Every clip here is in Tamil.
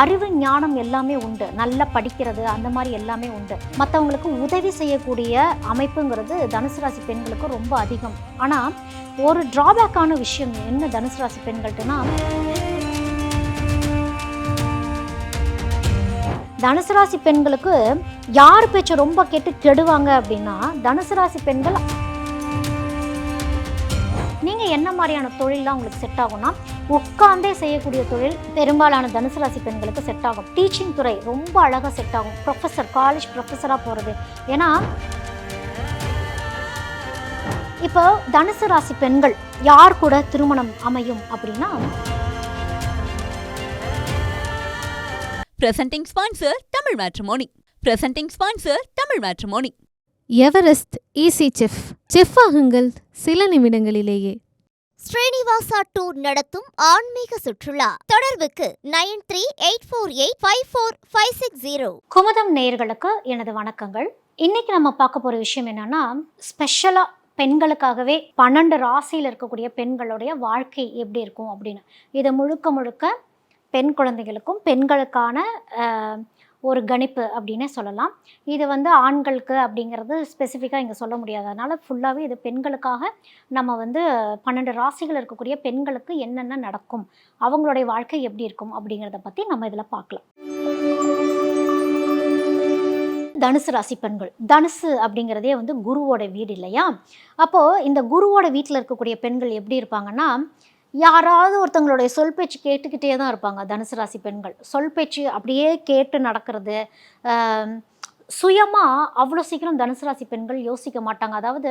அறிவு ஞானம் எல்லாமே உண்டு, நல்லா படிக்கிறது அந்த மாதிரி எல்லாமே உண்டு. மற்றவங்களுக்கு உதவி செய்யக்கூடிய அமைப்புங்கிறது தனுசு ராசி பெண்களுக்கு ரொம்ப அதிகம். ஆனால் ஒரு ட்ராபேக்கான விஷயம் என்ன தனுசு ராசி பெண்கள்ட்டுனா, தனுசு ராசி பெண்களுக்கு யார் பேச்சை ரொம்ப கேட்டு கெடுவாங்க அப்படின்னா, தனுசு ராசி பெண்கள் நீங்கள் என்ன மாதிரியான தொழிலெலாம் உங்களுக்கு செட் ஆகும்னா, உட்காந்தே செய்யக்கூடிய தொழில் பெரும்பாலான தனுசு ராசி பெண்களுக்கு செட் ஆகும். டீச்சிங் துறை ரொம்ப அழகாக செட் ஆகும். ப்ரொஃபஸர், காலேஜ் ப்ரொஃபஸராக போகிறது. ஏன்னா இப்போ தனுசு ராசி பெண்கள் யார் கூட திருமணம் அமையும் அப்படின்னா, Presenting sponsor Tamil Matrimony. Presenting sponsor Tamil Matrimony. Everest easy chef ஆகுங்கள் சில நிமிடங்களிலேயே. ஸ்ரீனிவாசா டூர் நடத்தும் ஆன்மீக சுற்றுலா. தொடர்புக்கு 9384854560. குமுதம் நேயர்களுக்கு எனது வணக்கங்கள். இன்னைக்கு நம்ம பார்க்க போகிற விஷயம் என்னன்னா, ஸ்பெஷலாக பெண்களுக்காகவே 12 ராசியில் இருக்கக்கூடிய பெண்களுடைய வாழ்க்கை எப்படி இருக்கும் அப்படின்னு. இது முழுக்க முழுக்க பெண் குழந்தைகளுக்கும் பெண்களுக்கான ஒரு கணிப்பு அப்படின்னே சொல்லலாம். இது ஆண்களுக்கு அப்படிங்கிறது ஸ்பெசிஃபிக்காக இங்கே சொல்ல முடியாது. அதனால் ஃபுல்லாகவே இது பெண்களுக்காக நம்ம 12 ராசிகள் இருக்கக்கூடிய பெண்களுக்கு என்னென்ன நடக்கும், அவங்களுடைய வாழ்க்கை எப்படி இருக்கும் அப்படிங்கிறத பற்றி நம்ம இதில் பார்க்கலாம். தனுசு ராசி பெண்கள், தனுசு அப்படிங்கிறதே குருவோட வீடு இல்லையா? அப்போது இந்த குருவோட வீட்டில் இருக்கக்கூடிய பெண்கள் எப்படி இருப்பாங்கன்னா, யாராவது ஒருத்தவங்களுடைய சொல் பேச்சு கேட்டுக்கிட்டே தான் இருப்பாங்க. தனுசு ராசி பெண்கள் சொல் பேச்சு அப்படியே கேட்டு நடக்கிறது. சுயமாக அவ்வளோ சீக்கிரம் தனுசு ராசி பெண்கள் யோசிக்க மாட்டாங்க. அதாவது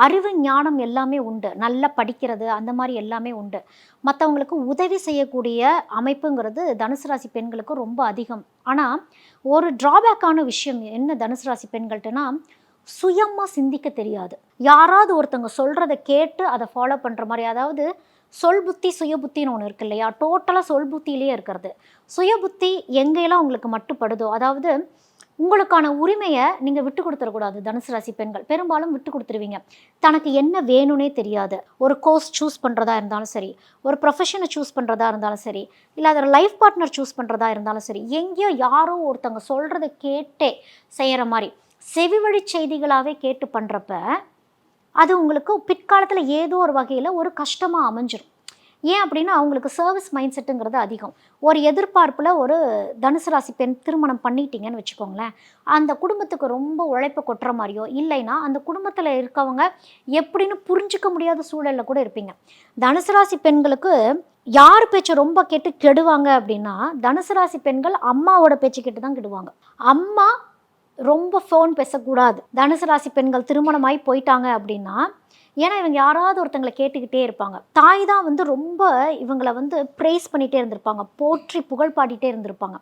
அறிவு ஞானம் எல்லாமே உண்டு, நல்லா படிக்கிறது அந்த மாதிரி எல்லாமே உண்டு. மற்றவங்களுக்கு உதவி செய்யக்கூடிய அமைப்புங்கிறது தனுசு ராசி பெண்களுக்கு ரொம்ப அதிகம். ஆனால் ஒரு ட்ராபேக்கான விஷயம் என்ன தனுசு ராசி பெண்கள்ட்டுனா, சுயமாக சிந்திக்க தெரியாது. யாராவது ஒருத்தவங்க சொல்கிறத கேட்டு அதை ஃபாலோ பண்ணுற மாதிரி. அதாவது சொல் புத்தி சுய புத்தின்னு ஒன்று இருக்கு இல்லையா? டோட்டலாக சொல் புத்தியிலே இருக்கிறது. சுய புத்தி எங்கெல்லாம் உங்களுக்கு மட்டுப்படுதோ, அதாவது உங்களுக்கான உரிமையை நீங்கள் விட்டு கொடுத்துடக்கூடாது. தனுசு ராசி பெண்கள் பெரும்பாலும் விட்டு கொடுத்துருவீங்க. தனக்கு என்ன வேணும்னே தெரியாது. ஒரு கோர்ஸ் சூஸ் பண்ணுறதா இருந்தாலும் சரி, ஒரு ப்ரொஃபஷனை சூஸ் பண்ணுறதா இருந்தாலும் சரி, இல்லை அதை லைஃப் பார்ட்னர் சூஸ் பண்ணுறதா இருந்தாலும் சரி, எங்கேயோ யாரோ ஒருத்தவங்க சொல்கிறத கேட்டே செய்கிற மாதிரி செவிவழி செய்திகளாகவே கேட்டு பண்ணுறப்ப அது உங்களுக்கு பிற்காலத்தில் ஏதோ ஒரு வகையில் ஒரு கஷ்டமாக அமைஞ்சிரும். ஏன் அப்படின்னா, அவங்களுக்கு சர்வீஸ் மைண்ட் செட்டுங்கிறது அதிகம். ஒரு எதிர்பார்ப்பில் ஒரு தனுசு ராசி பெண் திருமணம் பண்ணிட்டீங்கன்னு வச்சுக்கோங்களேன், அந்த குடும்பத்துக்கு ரொம்ப உழைப்பை கொட்டுற மாதிரியோ, இல்லைன்னா அந்த குடும்பத்தில் இருக்கவங்க எப்படின்னு புரிஞ்சிக்க முடியாத சூழலில் கூட இருப்பீங்க. தனுசு ராசி பெண்களுக்கு யார் பேச்சை ரொம்ப கேட்டு கெடுவாங்க அப்படின்னா, தனுசு ராசி பெண்கள் அம்மாவோட பேச்சு கேட்டு தான் கெடுவாங்க. அம்மா ரொம்ப ஃபோன் பேசக்கூடாது. தனுசு ராசி பெண்கள் திருமணமாகி போயிட்டாங்க அப்படின்னா, ஏன்னா இவங்க யாராவது ஒருத்தங்களை கேட்டுக்கிட்டே இருப்பாங்க. தாய் தான் ரொம்ப இவங்களை ப்ரைஸ் பண்ணிகிட்டே இருந்திருப்பாங்க, போற்றி புகழ் பாடிட்டே இருந்திருப்பாங்க.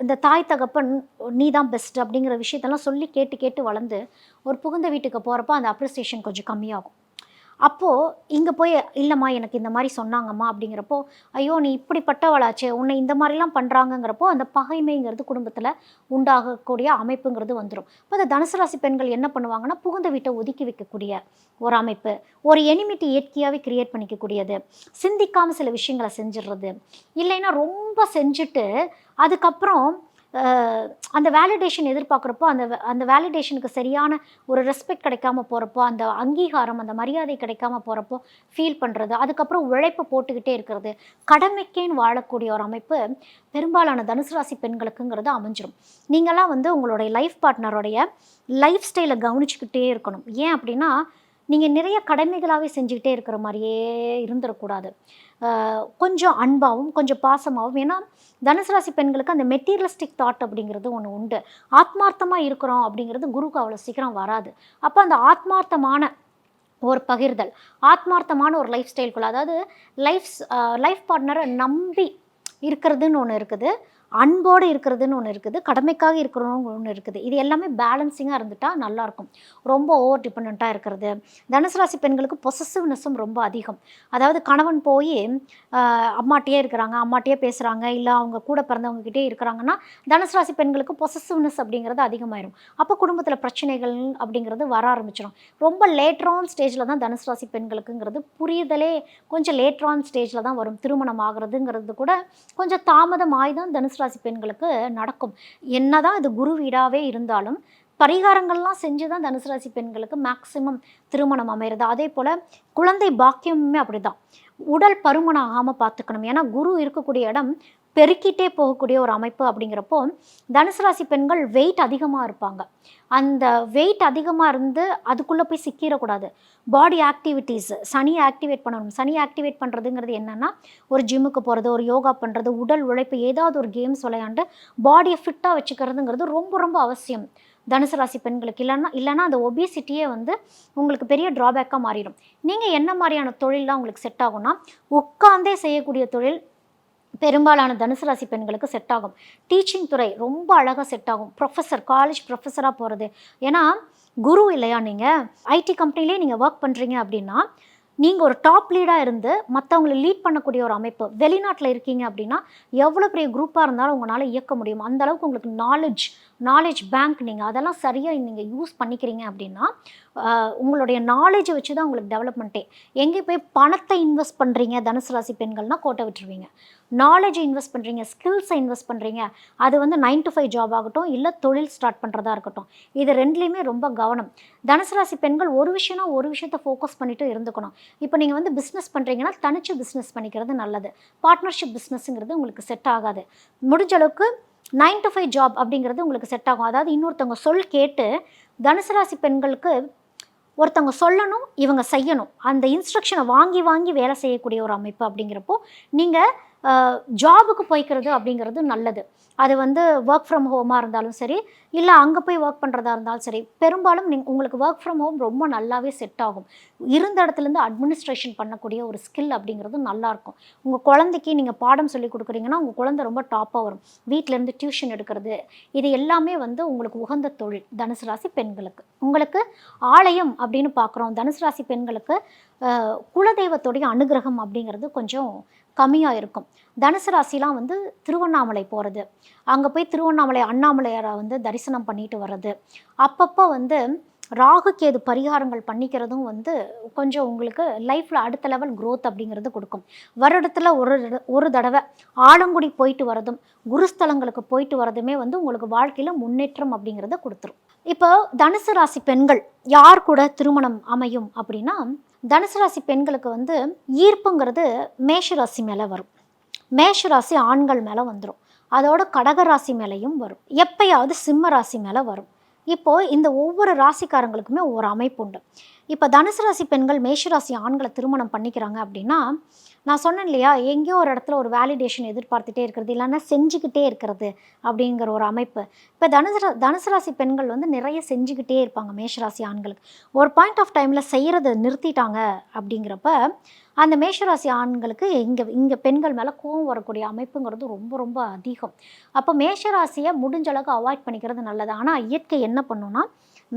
இந்த தாய் தகப்பன் நீ தான் பெஸ்ட் அப்படிங்கிற விஷயத்தெல்லாம் சொல்லி கேட்டு கேட்டு வளர்ந்து ஒரு புகுந்த வீட்டுக்கு போகிறப்ப அந்த அப்ரிசியேஷன் கொஞ்சம் கம்மியாகும். அப்போது இங்கே போய் இல்லைம்மா எனக்கு இந்த மாதிரி சொன்னாங்கம்மா அப்படிங்கிறப்போ, ஐயோ நீ இப்படிப்பட்டவளாச்சே, உன்னை இந்த மாதிரிலாம் பண்ணுறாங்கங்கிறப்போ அந்த பகைமைங்கிறது குடும்பத்தில் உண்டாகக்கூடிய அமைப்புங்கிறது வந்துடும். இப்போ அந்த தனுசு ராசி பெண்கள் என்ன பண்ணுவாங்கன்னா, புகுந்த வீட்டை ஒதுக்கி வைக்கக்கூடிய ஒரு அமைப்பு, ஒரு எனிமிட்டி இயற்கையாகவே கிரியேட் பண்ணிக்கக்கூடியது, சிந்திக்காமல் சில விஷயங்களை செஞ்சிடுறது, இல்லைன்னா ரொம்ப செஞ்சுட்டு அதுக்கப்புறம் அந்த வேலிடேஷன் எதிர்பார்க்குறப்போ அந்த வேலிடேஷனுக்கு சரியான ஒரு ரெஸ்பெக்ட் கிடைக்காம போகிறப்போ, அந்த அங்கீகாரம் அந்த மரியாதை கிடைக்காம போகிறப்போ ஃபீல் பண்ணுறது, அதுக்கப்புறம் உழைப்பு போட்டுக்கிட்டே இருக்கிறது, கடமைக்கேன்னு வாழக்கூடிய ஒரு அமைப்பு பெரும்பாலான தனுசு ராசி பெண்களுக்குங்கிறது அமைஞ்சிரும். நீங்களாம் உங்களுடைய லைஃப் பார்ட்னருடைய லைஃப் ஸ்டைலை கவனிச்சுக்கிட்டே இருக்கணும். ஏன் அப்படின்னா, நீங்கள் நிறைய கடமைகளாகவே செஞ்சுக்கிட்டே இருக்கிற மாதிரியே இருந்துடக்கூடாது. கொஞ்சம் அன்பாகவும் கொஞ்சம் பாசமாகவும். ஏன்னா தனுசு ராசி பெண்களுக்கு அந்த மெட்டீரியலிஸ்டிக் தாட் அப்படிங்கிறது ஒன்று உண்டு. ஆத்மார்த்தமாக இருக்கிறோம் அப்படிங்கிறது குருக்கு அவ்வளோ சீக்கிரம் வராது. அப்போ அந்த ஆத்மார்த்தமான ஒரு பகிர்தல், ஆத்மார்த்தமான ஒரு லைஃப் ஸ்டைல்குள்ள, அதாவது லைஃப் பார்ட்னரை நம்பி இருக்கிறதுன்னு ஒன்று இருக்குது. அன்போடு இருக்கிறதுன்னு ஒன்று இருக்குது, கடமைக்காக இருக்கிறவங்க ஒன்று இருக்குது. இது எல்லாமே பேலன்சிங்காக இருந்துட்டால் நல்லாயிருக்கும். ரொம்ப ஓவர் டிபெண்ட்டாக இருக்கிறது. தனுசு ராசி பெண்களுக்கு பொசசிவ்னஸும் ரொம்ப அதிகம். அதாவது கணவன் போய் அம்மாட்டியே இருக்கிறாங்க, அம்மாட்டியே பேசுகிறாங்க, இல்லை அவங்க கூட பிறந்தவங்ககிட்டே இருக்கிறாங்கன்னா தனுசு ராசி பெண்களுக்கு பொசசிவ்னஸ் அப்படிங்கிறது அதிகமாயிரும். அப்போ குடும்பத்தில் பிரச்சனைகள் அப்படிங்கிறது வர ஆரம்பிச்சிடும். ரொம்ப லேட்டரான் ஸ்டேஜில் தான் தனுசு ராசி பெண்களுக்குங்கிறது புரிதலே கொஞ்சம் லேட்டரான் ஸ்டேஜில் தான் வரும். திருமணம் ஆகிறதுங்கிறது கூட கொஞ்சம் தாமதமாகி தான் தனுசு ராசி பெண்களுக்கு நடக்கும். என்னதான் இது குரு வீடாகவே இருந்தாலும் பரிகாரங்கள்லாம் செஞ்சு தான் தனுசு ராசி பெண்களுக்கு மேக்சிமம் திருமணம் அமைகிறது. அதே போல் குழந்தை பாக்கியமுமே அப்படி தான். உடல் பருமன் ஆகாமல் பார்த்துக்கணும். ஏன்னா குரு இருக்கக்கூடிய இடம் பெருக்கிட்டே போகக்கூடிய ஒரு அமைப்பு அப்படிங்கிறப்போ தனுசு ராசி பெண்கள் வெயிட் அதிகமாக இருப்பாங்க. அந்த வெயிட் அதிகமாக இருந்து அதுக்குள்ளே போய் சிக்கிடக்கூடாது. பாடி ஆக்டிவிட்டீஸ் சனியை ஆக்டிவேட் பண்ணணும். சனியை ஆக்டிவேட் பண்ணுறதுங்கிறது என்னென்னா ஒரு ஜிம்முக்கு போகிறது, ஒரு யோகா பண்ணுறது, உடல் உழைப்பு, ஏதாவது ஒரு கேம்ஸ் விளையாண்டு பாடியை ஃபிட்டாக வச்சுக்கிறதுங்கிறது ரொம்ப ரொம்ப அவசியம் தனுசு ராசி பெண்களுக்கு. இல்லைன்னா அந்த ஒபிசிட்டியே வந்து உங்களுக்கு பெரிய ட்ராபேக்காக மாறிடும். நீங்கள் என்ன மாதிரியான தொழிலெலாம் உங்களுக்கு செட் ஆகும்னா உட்காந்தே செய்யக்கூடிய தொழில் பெரும்பாலான தனுசு ராசி பெண்களுக்கு செட் ஆகும். டீச்சிங் துறை ரொம்ப அழகாக செட் ஆகும். காலேஜ் ப்ரொஃபஸராக போகிறது. ஏன்னா குரு இல்லையா, நீங்கள் ஐடி கம்பெனிலே நீங்கள் ஒர்க் பண்ணுறீங்க அப்படின்னா நீங்கள் ஒரு டாப் லீடாக இருந்து மற்றவங்களை லீட் பண்ணக்கூடிய ஒரு அமைப்பு. வெளிநாட்டில் இருக்கீங்க அப்படின்னா எவ்வளோ பெரிய குரூப்பாக இருந்தாலும் உங்களால் இயக்க முடியும். அந்தளவுக்கு உங்களுக்கு நாலேஜ் பேங்க் நீங்கள் அதெல்லாம் சரியாக நீங்கள் யூஸ் பண்ணிக்கிறீங்க அப்படின்னா உங்களுடைய நாலேஜை வச்சு தான் உங்களுக்கு டெவலப்மெண்ட்டே. எங்கே போய் பணத்தை இன்வெஸ்ட் பண்ணுறீங்க தனுசு ராசி பெண்கள்னால் கோட்டை விட்டுருவீங்க. நாலேஜை இன்வெஸ்ட் பண்ணுறீங்க, ஸ்கில்ஸை இன்வெஸ்ட் பண்ணுறீங்க. அது வந்து 9 to 5 ஜாப் ஆகட்டும், இல்லை தொழில் ஸ்டார்ட் பண்ணுறதா இருக்கட்டும், இது ரெண்டுலேயுமே ரொம்ப கவனம். தனுசு ராசி பெண்கள் ஒரு விஷயத்தை ஃபோக்கஸ் பண்ணிட்டு இருந்துக்கணும். இப்போ நீங்கள் வந்து பிஸ்னஸ் பண்ணுறீங்கன்னா தனிச்சு பிஸ்னஸ் பண்ணிக்கிறது நல்லது. பார்ட்னர்ஷிப் பிஸ்னஸ்ங்கிறது உங்களுக்கு செட் ஆகாது. முடிஞ்ச அளவுக்கு 9 to 5 ஜாப் அப்படிங்கிறது உங்களுக்கு செட் ஆகும். அதாவது இன்னொருத்தவங்க சொல் கேட்டு தனுசு ராசி பெண்களுக்கு ஒருத்தவங்க சொல்லணும், இவங்க செய்யணும். அந்த இன்ஸ்ட்ரக்ஷனை வாங்கி வேலை செய்யக்கூடிய ஒரு அமைப்பு அப்படிங்கிறப்போ நீங்கள் ஜாபுக்கு போய்க்கிறது அப்படிங்கிறது நல்லது. அது வந்து ஒர்க் ஃப்ரம் ஹோமாக இருந்தாலும் சரி, இல்லை அங்கே போய் ஒர்க் பண்ணுறதா இருந்தாலும் சரி, பெரும்பாலும் உங்களுக்கு ஒர்க் ஃப்ரம் ஹோம் ரொம்ப நல்லாவே செட் ஆகும். இருந்த இடத்துலேருந்து அட்மினிஸ்ட்ரேஷன் பண்ணக்கூடிய ஒரு ஸ்கில் அப்படிங்கிறது நல்லாயிருக்கும். உங்கள் குழந்தைக்கு நீங்கள் பாடம் சொல்லி கொடுக்குறீங்கன்னா உங்கள் குழந்தை ரொம்ப டாப்பாக வரும். வீட்டிலேருந்து டியூஷன் எடுக்கிறது, இது எல்லாமே வந்து உங்களுக்கு உகந்த தொழில் தனுசு ராசி பெண்களுக்கு. உங்களுக்கு ஆலயம் அப்படின்னு பார்க்குறோம். தனுசு ராசி பெண்களுக்கு குலதெய்வத்துடைய அனுகிரகம் அப்படிங்கிறது கொஞ்சம் கம்மியாக இருக்கும். தனுசு ராசிலாம் வந்து திருவண்ணாமலை போகிறது, அங்கே போய் திருவண்ணாமலை அண்ணாமலையாரை வந்து தரிசனம் பண்ணிட்டு வர்றது, அப்பப்போ வந்து ராகு கேது பரிகாரங்கள் பண்ணிக்கிறதும் வந்து கொஞ்சம் உங்களுக்கு லைஃப்பில் அடுத்த லெவல் க்ரோத் அப்படிங்கிறது கொடுக்கும். வருடத்தில் ஒரு தடவை ஆலங்குடி போயிட்டு வரதும் குருஸ்தலங்களுக்கு போயிட்டு வரதுமே வந்து உங்களுக்கு வாழ்க்கையில் முன்னேற்றம் அப்படிங்கிறத கொடுத்துரும். இப்போ தனுசு ராசி பெண்கள் யார் கூட திருமணம் அமையும் அப்படின்னா, தனுசு ராசி பெண்களுக்கு வந்து ஈர்ப்புங்கிறது மேஷராசி மேலே வரும். மேஷராசி ஆண்கள் மேலே வந்துடும். அதோட கடகராசி மேலேயும் வரும். எப்பயாவது சிம்ம ராசி மேலே வரும். இப்போது இந்த ஒவ்வொரு ராசிக்காரங்களுக்குமே ஒவ்வொரு அமைப்பு உண்டு. இப்போ தனுசு ராசி பெண்கள் மேஷராசி ஆண்களை திருமணம் பண்ணிக்கிறாங்க அப்படின்னா, நான் சொன்னேன் இல்லையா, எங்கேயோ ஒரு இடத்துல ஒரு வேலிடேஷன் எதிர்பார்த்துட்டே இருக்கிறது, இல்லைன்னா செஞ்சுக்கிட்டே இருக்கிறது அப்படிங்கிற ஒரு அமைப்பு. இப்போ தனுசு ராசி பெண்கள் வந்து நிறைய செஞ்சுக்கிட்டே இருப்பாங்க. மேஷராசி ஆண்களுக்கு ஒரு பாயிண்ட் ஆஃப் டைமில் செய்கிறத நிறுத்திட்டாங்க அப்படிங்கிறப்ப அந்த மேஷராசி ஆண்களுக்கு இங்கே பெண்கள் மேலே கோவம் வரக்கூடிய அமைப்புங்கிறது ரொம்ப ரொம்ப அதிகம். அப்போ மேஷராசியை முடிஞ்ச அளவுக்கு அவாய்ட் பண்ணிக்கிறது நல்லது. ஆனால் இயற்கை என்ன பண்ணுன்னா,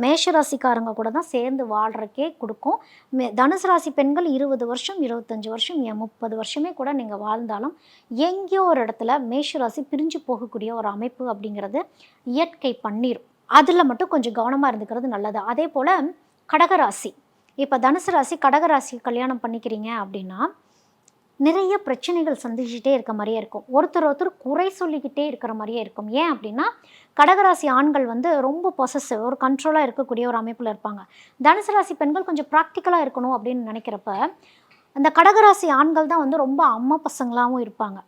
மேஷராசிக்காரங்க கூட தான் சேர்ந்து வாழ்கிறக்கே கொடுக்கும். தனுசு ராசி பெண்கள் 20 வருஷம் 25 வருஷம் 30 வருஷமே கூட நீங்கள் வாழ்ந்தாலும் எங்கேயோ ஒரு இடத்துல மேஷராசி பிரிஞ்சு போகக்கூடிய ஒரு அமைப்பு அப்படிங்கிறது இயற்கை பண்ணிடும். அதில் மட்டும் கொஞ்சம் கவனமாக இருந்துக்கிறது நல்லது. அதே போல் கடகராசி, இப்போ தனுசு ராசி கடகராசி கல்யாணம் பண்ணிக்கிறீங்க அப்படின்னா நிறைய பிரச்சனைகள் சந்திச்சுட்டே இருக்க மாதிரியே இருக்கும். ஒருத்தர் குறை சொல்லிக்கிட்டே இருக்கிற மாதிரியே இருக்கும். ஏன் அப்படின்னா கடகராசி ஆண்கள் வந்து ரொம்ப பொசசிவ், ஒரு கண்ட்ரோலாக இருக்கக்கூடிய ஒரு அமைப்பில் இருப்பாங்க. தனுசு ராசி பெண்கள் கொஞ்சம் ப்ராக்டிக்கலாக இருக்கணும் அப்படின்னு நினைக்கிறப்ப அந்த கடகராசி ஆண்கள் தான் வந்து ரொம்ப அம்மா பசங்களாகவும் இருப்பாங்க.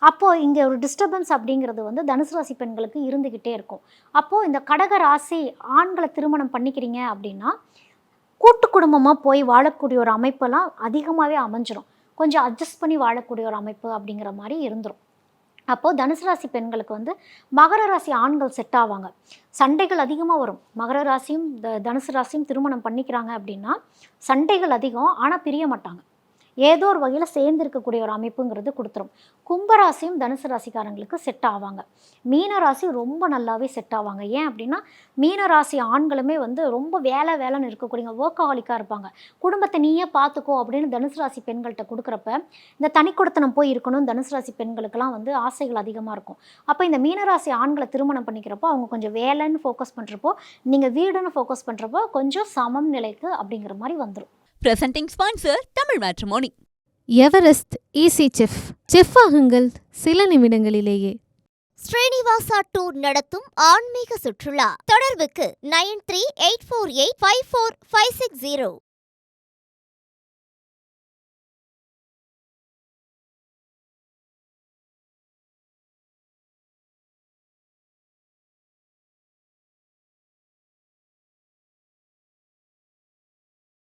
அப்போது இங்கே ஒரு டிஸ்டர்பன்ஸ் அப்படிங்கிறது வந்து தனுசு ராசி பெண்களுக்கு இருந்துக்கிட்டே இருக்கும். அப்போது இந்த கடகராசி ஆண்களை திருமணம் பண்ணிக்கிறீங்க அப்படின்னா கூட்டு குடும்பமாக போய் வாழக்கூடிய ஒரு அமைப்பெல்லாம் அதிகமாகவே அமைஞ்சிரும். கொஞ்சம் அட்ஜஸ்ட் பண்ணி வாழக்கூடிய ஒரு அமைப்பு அப்படிங்கிற மாதிரி இருந்துடும். அப்போது தனுசு ராசி பெண்களுக்கு வந்து மகர ராசி ஆண்கள் செட் ஆவாங்க. சண்டைகள் அதிகமாக வரும். மகர ராசியும் தனுசு ராசியும் திருமணம் பண்ணிக்கிறாங்க அப்படின்னா சண்டைகள் அதிகம், ஆனால் பிரிய மாட்டாங்க. ஏதோ ஒரு வகையில் சேர்ந்து இருக்கக்கூடிய ஒரு அமைப்புங்கிறது கொடுத்துரும். கும்பராசியும் தனுசு ராசிக்காரங்களுக்கு செட் ஆவாங்க. மீனராசி ரொம்ப நல்லாவே செட் ஆவாங்க. ஏன் அப்படின்னா மீனராசி ஆண்களுமே வந்து ரொம்ப வேலைன்னு இருக்கக்கூடியவங்க, ஒர்க்கஹாலிக்காக இருப்பாங்க. குடும்பத்தை நீயே பார்த்துக்கோ அப்படின்னு தனுசு ராசி பெண்கள்கிட்ட கொடுக்குறப்ப இந்த தனிக்குடித்தனம் போய் இருக்கணும் தனுசு ராசி பெண்களுக்கெல்லாம் வந்து ஆசைகள் அதிகமாக இருக்கும். அப்போ இந்த மீனராசி ஆண்களை திருமணம் பண்ணிக்கிறப்போ அவங்க கொஞ்சம் வேலைன்னு ஃபோக்கஸ் பண்ணுறப்போ, நீங்கள் வீடுன்னு ஃபோக்கஸ் பண்ணுறப்போ கொஞ்சம் சமம் நிலைக்கு அப்படிங்கிற மாதிரி வந்துடும். Presenting sponsor Tamil Matrimony. Everest easy chef. Chef ஆகுங்கள் சில நிமிடங்களிலேயே. ஸ்ரீனிவாசா டூர் நடத்தும் ஆன்மீக சுற்றுலா. தொடர்புக்கு 9384854560.